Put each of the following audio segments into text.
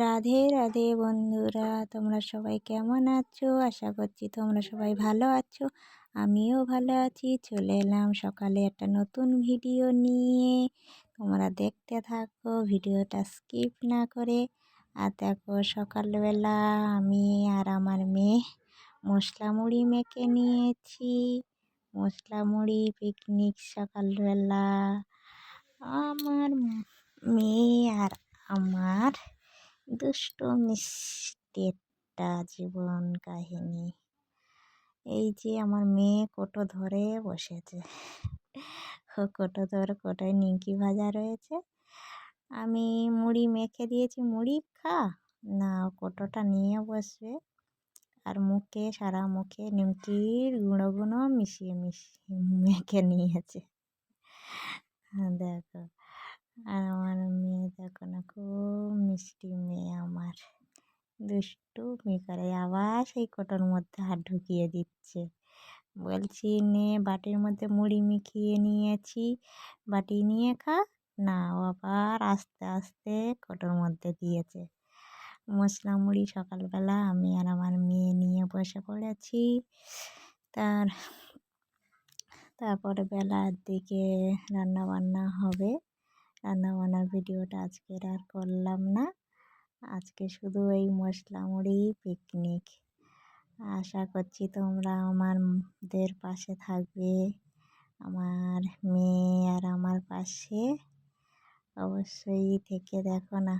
রাধে রাধে বন্ধুরা, তোমরা সবাই কেমন আছো? আশা করছি তোমরা সবাই ভালো আছো। আমিও ভালো আছি। চলে এলাম সকালে একটা নতুন ভিডিও নিয়ে। তোমরা দেখতে থাকো, ভিডিওটা স্কিপ না করে। আর দেখো, সকালবেলা আমি আর আমার মেয়ে মশলা মুড়ি মেখে নিয়েছি। মশলা মুড়ি পিকনিক সকালবেলা। আমার মেয়ে আর আমার দুষ্টু মিষ্টি একটা জীবন কাহিনী। এই যে আমার মেয়ে কোটো ধরে বসেছে। ও কোটো ধরে, কোটোয় নিমকি ভাজা রয়েছে। আমি মুড়ি মেখে দিয়েছি, মুড়ি খা না, ও কোটোটা নিয়ে বসবে আর মুখে, সারা মুখে নিমকির গুঁড়ো মিশিয়ে মিশিয়ে মেখে নিয়েছে। দেখো, আর আমার মেয়ে দেখো না, খুব মিষ্টি মেয়ে আমার। দুষ্টুমি করে, আবার সেই কোটোর মধ্যে হাত ঢুকিয়ে দিচ্ছে। বলছি নে, বাটির মধ্যে মুড়ি মিখিয়ে নিয়েছি, বাটি নিয়ে খা। না, ও আবার আস্তে আস্তে কোটোর মধ্যে দিয়েছে। মশলা মুড়ি সকালবেলা আমি আর আমার মেয়ে নিয়ে বসে পড়েছি। তারপরে বেলার দিকে রান্না বান্না হবে। রান্না বান্নার ভিডিওটা আজকের আর করলাম না। আজকে শুধু এই মশলা মুড়ি পিকনিক। আশা করছি তোমরা আমাদের পাশে থাকবে, আমার মেয়ে আর আমার পাশে অবশ্যই থেকে দেখো না,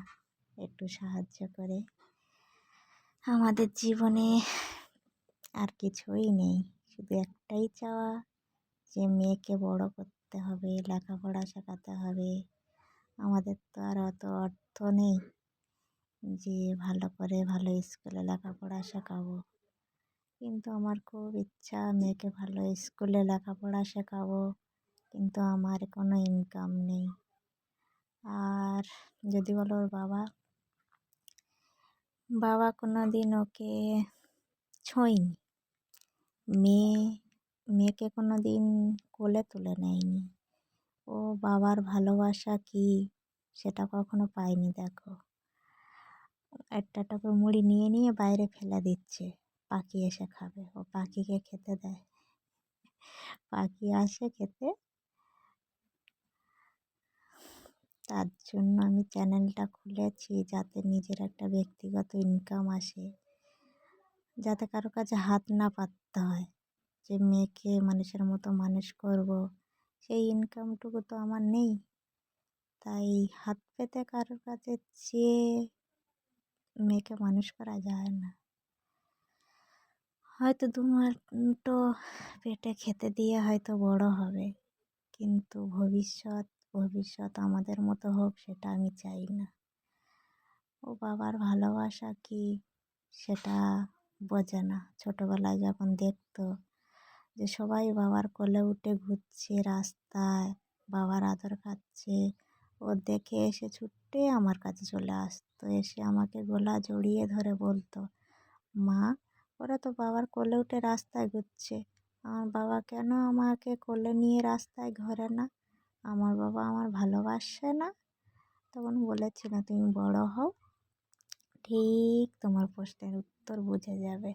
একটু সাহায্য করে। আমাদের জীবনে আর কিছুই নেই, শুধু একটাই চাওয়া যে মেয়েকে বড় করতে হবে, লেখাপড়া শেখাতে হবে। আমাদের তো আর অত অর্থ নেই যে ভালো করে ভালো স্কুলে লেখাপড়া শেখাবো, কিন্তু আমার খুব ইচ্ছা মেয়েকে ভালো স্কুলে লেখাপড়া শেখাবো, কিন্তু আমার কোনো ইনকাম নেই। আর যদি বলো ওর বাবা কোনো দিন ওকে ছোঁয়নি, মেয়েকে কোনো দিন কোলে তুলে নেয়নি। ও বাবার ভালোবাসা কি সেটা কখনো পায়নি। দেখো, একটা টুকরো মুড়ি নিয়ে নিয়ে বাইরে ফেলে দিচ্ছে, পাখি এসে খাবে। ও পাখিকে খেতে দেয়, পাখি আসে খেতে। তার জন্য আমি চ্যানেলটা খুলেছি, যাতে নিজের একটা ব্যক্তিগত ইনকাম আসে, যাতে কারো কাছে হাত না পাততে হয়। যে মেয়েকে মানুষের মতো মানুষ করব, সেই ইনকামটুকু তো আমার নেই। তাই হাত পেতে কারোর কাছে চেয়ে মেয়েকে মানুষ করা যায় না। হয়তো দুটো পেটে খেতে দিয়ে হয়তো বড় হবে, কিন্তু ভবিষ্যৎ আমাদের মতো হোক সেটা আমি চাই না। ও বাবার ভালোবাসা কি সেটা বোঝে না। ছোটোবেলায় যখন দেখতো যে সবাই বাবার কোলে উঠে ঘুরছে রাস্তায়, বাবার আদর খাচ্ছে, ও দেখে এসে ছুটে আমার কাছে চলে আসতো, এসে আমাকে গলা জড়িয়ে ধরে বলতো, মা, ওরা তো বাবার কোলে উঠে রাস্তায় ঘুরছে, আমার বাবা কেন আমাকে কোলে নিয়ে রাস্তায় ঘোরে না? আমার বাবা আমার ভালোবাসে না? তখন বলেছি না, তুমি বড় হও, ঠিক তোমার প্রশ্নের উত্তর বুঝে যাবে।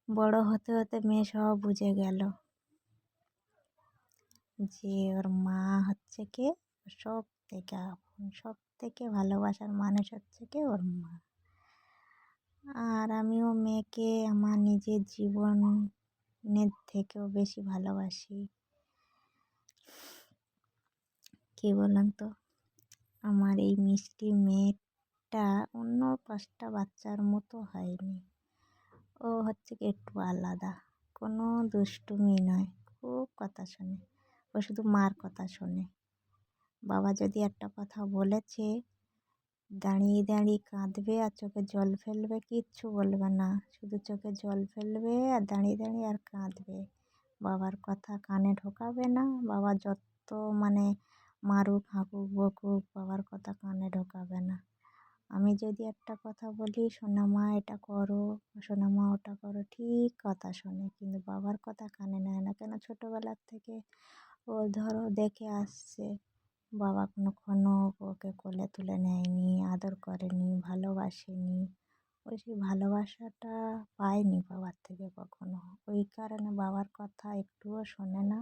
বড় হতে হতে মেয়ে সব বুঝে গেল যে ওর মা হচ্ছে কে, সব থেকে আপন, সব থেকে ভালোবাসার মানুষ হচ্ছে কে, ওর মা। আর আমিও মেয়েকে আমার নিজের জীবনের থেকেও বেশি ভালোবাসি। কি বলেন তো, আমার এই মিষ্টি মেয়েটা অন্য 5টা বাচ্চার মতো হয়নি। ও হচ্ছে কি একটু আলাদা, কোনো দুষ্টুমি নয়, খুব কথা শোনে। ও শুধু মার কথা শোনে। বাবা যদি একটা কথা বলেছে, দাঁড়িয়ে দাঁড়িয়ে কাঁদবে আর চোখে জল ফেলবে, কিচ্ছু বলবে না, শুধু চোখে জল ফেলবে আর দাঁড়িয়ে দাঁড়িয়ে আর কাঁদবে। বাবার কথা কানে ঢোকাবে না। বাবা যত মারুক, হাঁকুক, বকুক, বাবার কথা কানে ঢোকাবে না। আমি যদি একটা কথা বলি, সোনা মা এটা করো, সোনা মা ওটা করো, ঠিক কথা শোনে, কিন্তু বাবার কথা কানে নেয় না। কেন? ছোটোবেলার থেকে ও ধরো দেখে আসছে বাবা কখনো ওকে কোলে তুলে নেয়নি, আদর করেনি, ভালোবাসেনি। ওই সেই ভালোবাসাটা পায়নি বাবার থেকে কখনো। ওই কারণে বাবার কথা একটুও শোনে না।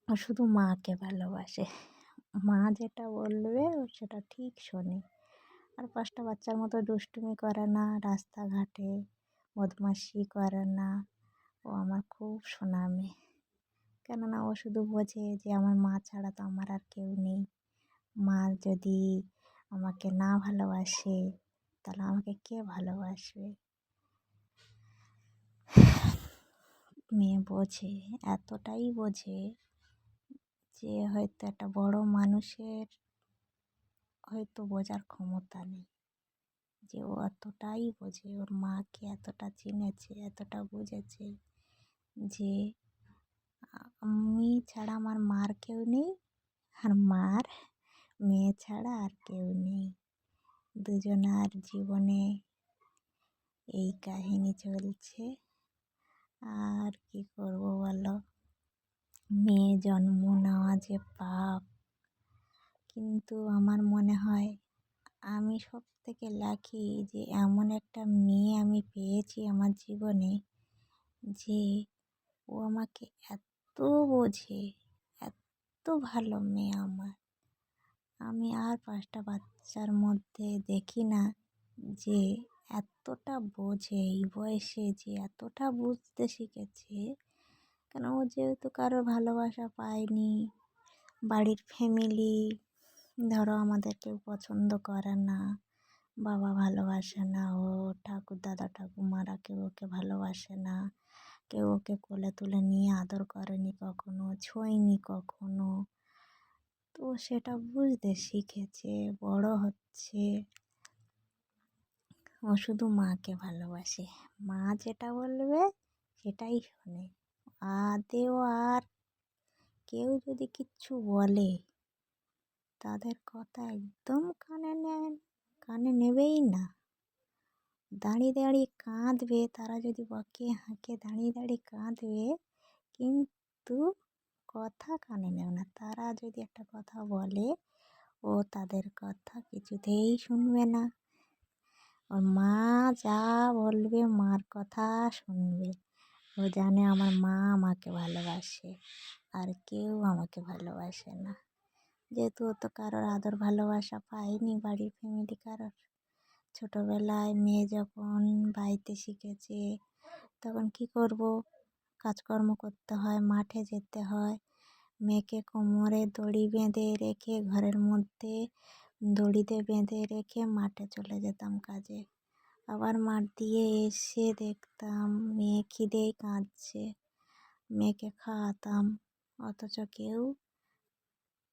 ও শুধু মাকে ভালোবাসে। মা যেটা বলবে ও সেটা ঠিক শোনে। আর ৫টা বাচ্চার মতো দুষ্টুমি করে না, রাস্তাঘাটে বদমাইশি করে না। ও আমার খুব সোনা মেয়ে। কেননা ও শুধু বোঝে যে আমার মা ছাড়া তো আমার আর কেউ নেই। মা যদি আমাকে না ভালোবাসে তাহলে আমাকে কে ভালোবাসবে? মেয়ে বোঝে, এতটাই বোঝে যে হয়তো একটা বড় মানুষের হয়তো বোঝার ক্ষমতা নেই। যে ও এতটাই বোঝে, ওর মাকে এতটা চিনেছে, এতটা বুঝেছে যে আমি ছাড়া আমার মার কেউ নেই, আর মার মেয়ে ছাড়া আর কেউ নেই। দুজনার জীবনে এই কাহিনী চলছে। আর কি করব বলো? মেয়ে জন্ম নেওয়া যে পাপ, কিন্তু আমার মনে হয় আমি সবথেকে লাকি যে এমন একটা মেয়ে আমি পেয়েছি আমার জীবনে, যে ও আমাকে এত বোঝে, এত ভালো মেয়ে আমার। আমি আর ৫টা বাচ্চার মধ্যে দেখি না যে এতটা বোঝে, এই বয়সে যে এতটা বুঝতে শিখেছে। কেন ও যেহেতু কারোর ভালোবাসা পায়নি, বাড়ির ফ্যামিলি ধরো আমাদের কেউ পছন্দ করে না, বাবা ভালোবাসে না, ও ঠাকুর দাদা ঠাকুমারা কেউ ওকে ভালোবাসে না, কেউ ওকে কোলে তুলে নিয়ে আদর করেনি কখনো, ছোঁয়নি কখনো। তো সেটা বুঝতে শিখেছে, বড় হচ্ছে। ও শুধু মাকে ভালোবাসে, মা যেটা বলবে সেটাই শোনে। আদেও আর কেউ যদি কিচ্ছু বলে তাদের কথা একদম কানে নেবেই না। দাঁড়িয়ে দাঁড়িয়ে কাঁদবে, তারা যদি বকে হাঁকে দাঁড়িয়ে দাঁড়িয়ে কাঁদবে, কিন্তু কথা কানে নেবে না। তারা যদি একটা কথা বলে ও তাদের কথা কিছুতেই শুনবে না। ওর মা যা বলবে মার কথা শুনবে। ও জানে আমার মা আমাকে ভালোবাসে, আর কেউ আমাকে ভালোবাসে না। যেহেতু ও তো কারোর আদর ভালোবাসা পায়নি বাড়ির ফ্যামিলি কারোর। ছোটোবেলায় মেয়ে যখন বাড়িতে শিখেছে তখন কি করব, কাজকর্ম করতে হয়, মাঠে যেতে হয়। মেয়েকে কোমরে দড়ি বেঁধে রেখে ঘরের মধ্যে দড়িতে বেঁধে রেখে মাঠে চলে যেতাম কাজে। আবার মাঠ দিয়ে এসে দেখতাম মেয়ে খিদেই কাঁদছে, মেয়েকে খাওয়াতাম, অথচ কেউ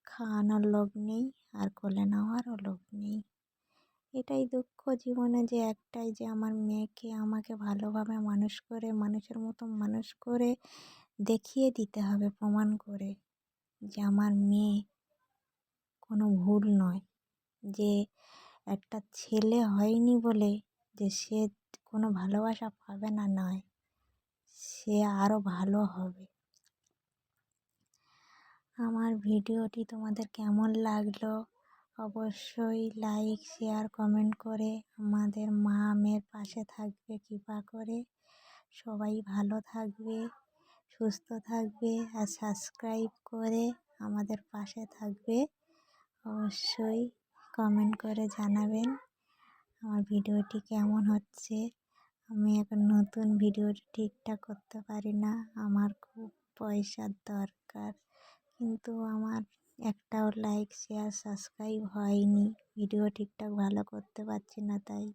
খাওয়ানোর লোক নেই আর কোলে নেওয়ারও লোক নেই। এটাই দুঃখ জীবনে, যে একটাই, যে আমার মেয়েকে আমাকে ভালোভাবে মানুষ করে, মানুষের মতো মানুষ করে দেখিয়ে দিতে হবে, প্রমাণ করে যে আমার মেয়ে কোনো ভুল নয়। যে একটা ছেলে হয়নি বলে যে সে কোনো ভালোবাসা পাবে না, নয়, সে আরও ভালো হবে। আমার ভিডিওটি তোমাদের কেমন লাগলো অবশ্যই লাইক শেয়ার কমেন্ট করে আমাদের মা মেয়ের পাশে থাকবে কৃপা করে। সবাই ভালো থাকবে, সুস্থ থাকবে, আর সাবস্ক্রাইব করে আমাদের পাশে থাকবে। অবশ্যই কমেন্ট করে জানাবেন আমার ভিডিওটি কেমন হচ্ছে। আমি এখন নতুন ভিডিওটি ঠিকঠাক করতে পারি না, আমার খুব পয়সার দরকার, কিন্তু আমার একটাও লাইক শেয়ার সাবস্ক্রাইব হয়নি। ভিডিও ঠিকঠাক ভালো করতে পারছি না, তাই